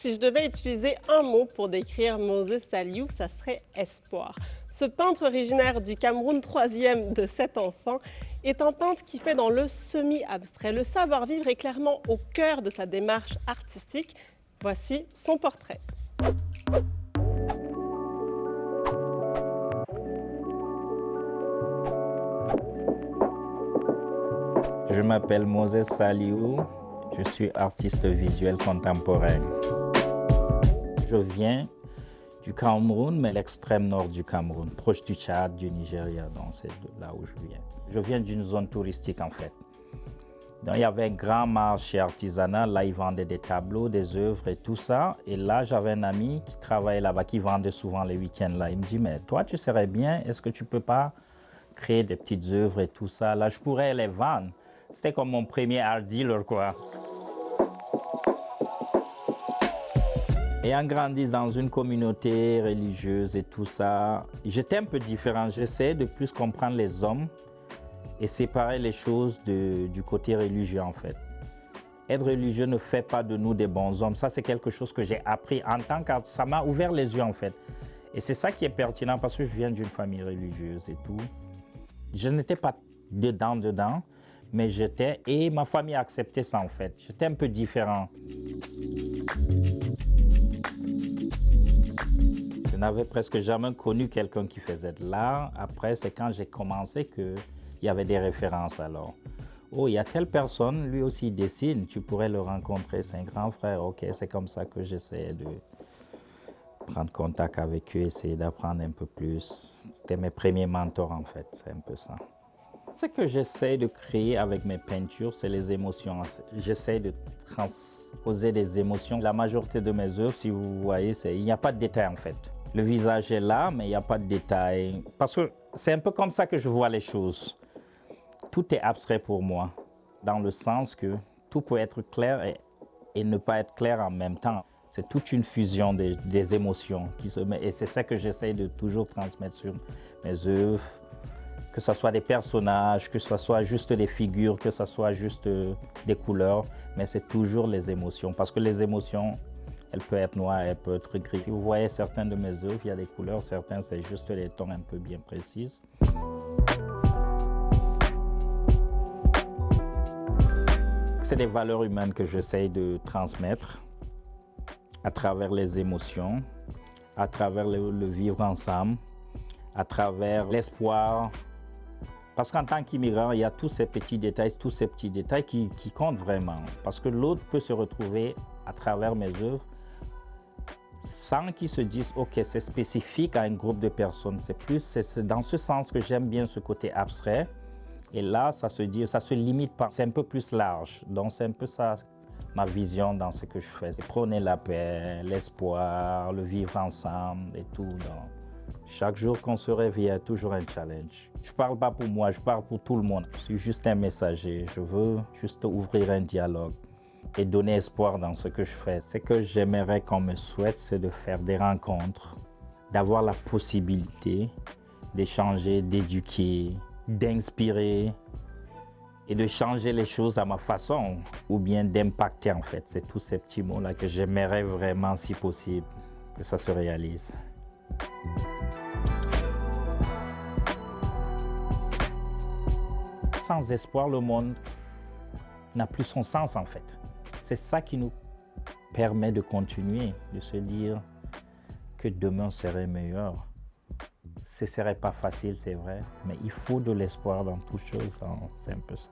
Si je devais utiliser un mot pour décrire Moses Saliou, ça serait espoir. Ce peintre originaire du Cameroun, troisième de 7 enfants, est un peintre qui fait dans le semi-abstrait. Le savoir-vivre est clairement au cœur de sa démarche artistique. Voici son portrait. Je m'appelle Moses Saliou, je suis artiste visuel contemporain. Je viens du Cameroun, mais l'extrême nord du Cameroun, proche du Tchad, du Nigeria, donc c'est là où je viens. Je viens d'une zone touristique en fait. Donc, il y avait un grand marché artisanal, là ils vendaient des tableaux, des œuvres et tout ça. Et là j'avais un ami qui travaillait là-bas, qui vendait souvent les week-ends là. Il me dit, mais toi tu serais bien, est-ce que tu peux pas créer des petites œuvres et tout ça? Là je pourrais les vendre. C'était comme mon premier art dealer quoi. Et en grandissant dans une communauté religieuse et tout ça, j'étais un peu différent. J'essayais de plus comprendre les hommes et séparer les choses du côté religieux en fait. Être religieux ne fait pas de nous des bons hommes. Ça, c'est quelque chose que j'ai appris en tant qu'artiste. Ça m'a ouvert les yeux en fait. Et c'est ça qui est pertinent parce que je viens d'une famille religieuse et tout. Je n'étais pas dedans, mais j'étais, et ma famille a accepté ça en fait. J'étais un peu différent. Je n'avais presque jamais connu quelqu'un qui faisait de l'art. Après, c'est quand j'ai commencé qu'il y avait des références alors. Oh, il y a telle personne, lui aussi il dessine, tu pourrais le rencontrer, c'est un grand frère. Ok, c'est comme ça que j'essayais de prendre contact avec eux, essayer d'apprendre un peu plus. C'était mes premiers mentors en fait, c'est un peu ça. Ce que j'essaie de créer avec mes peintures, c'est les émotions. J'essaie de transposer des émotions. La majorité de mes œuvres, si vous voyez, il n'y a pas de détail en fait. Le visage est là, mais il n'y a pas de détail. Parce que c'est un peu comme ça que je vois les choses. Tout est abstrait pour moi, dans le sens que tout peut être clair et ne pas être clair en même temps. C'est toute une fusion des émotions qui se met. Et c'est ça que j'essaie de toujours transmettre sur mes œuvres. Que ce soit des personnages, que ce soit juste des figures, que ce soit juste des couleurs, mais c'est toujours les émotions. Parce que les émotions, elles peuvent être noires, elles peuvent être grises. Si vous voyez certaines de mes œuvres, il y a des couleurs, certains c'est juste des tons un peu bien précis. C'est des valeurs humaines que j'essaye de transmettre à travers les émotions, à travers le vivre ensemble, à travers l'espoir. Parce qu'en tant qu'immigrant, il y a tous ces petits détails qui comptent vraiment. Parce que l'autre peut se retrouver à travers mes œuvres sans qu'ils se disent « Ok, c'est spécifique à un groupe de personnes ». C'est dans ce sens que j'aime bien ce côté abstrait. Et là, ça se limite pas. C'est un peu plus large. Donc c'est un peu ça ma vision dans ce que je fais. C'est prôner la paix, l'espoir, le vivre ensemble et tout. Donc, chaque jour qu'on se réveille, il y a toujours un challenge. Je ne parle pas pour moi, je parle pour tout le monde. Je suis juste un messager. Je veux juste ouvrir un dialogue et donner espoir dans ce que je fais. Ce que j'aimerais qu'on me souhaite, c'est de faire des rencontres, d'avoir la possibilité d'échanger, d'éduquer, d'inspirer et de changer les choses à ma façon ou bien d'impacter en fait. C'est tous ces petits mots-là que j'aimerais vraiment, si possible, que ça se réalise. Sans espoir, le monde n'a plus son sens en fait. C'est ça qui nous permet de continuer, de se dire que demain serait meilleur. Ce ne serait pas facile, c'est vrai, mais il faut de l'espoir dans toutes choses, c'est un peu ça.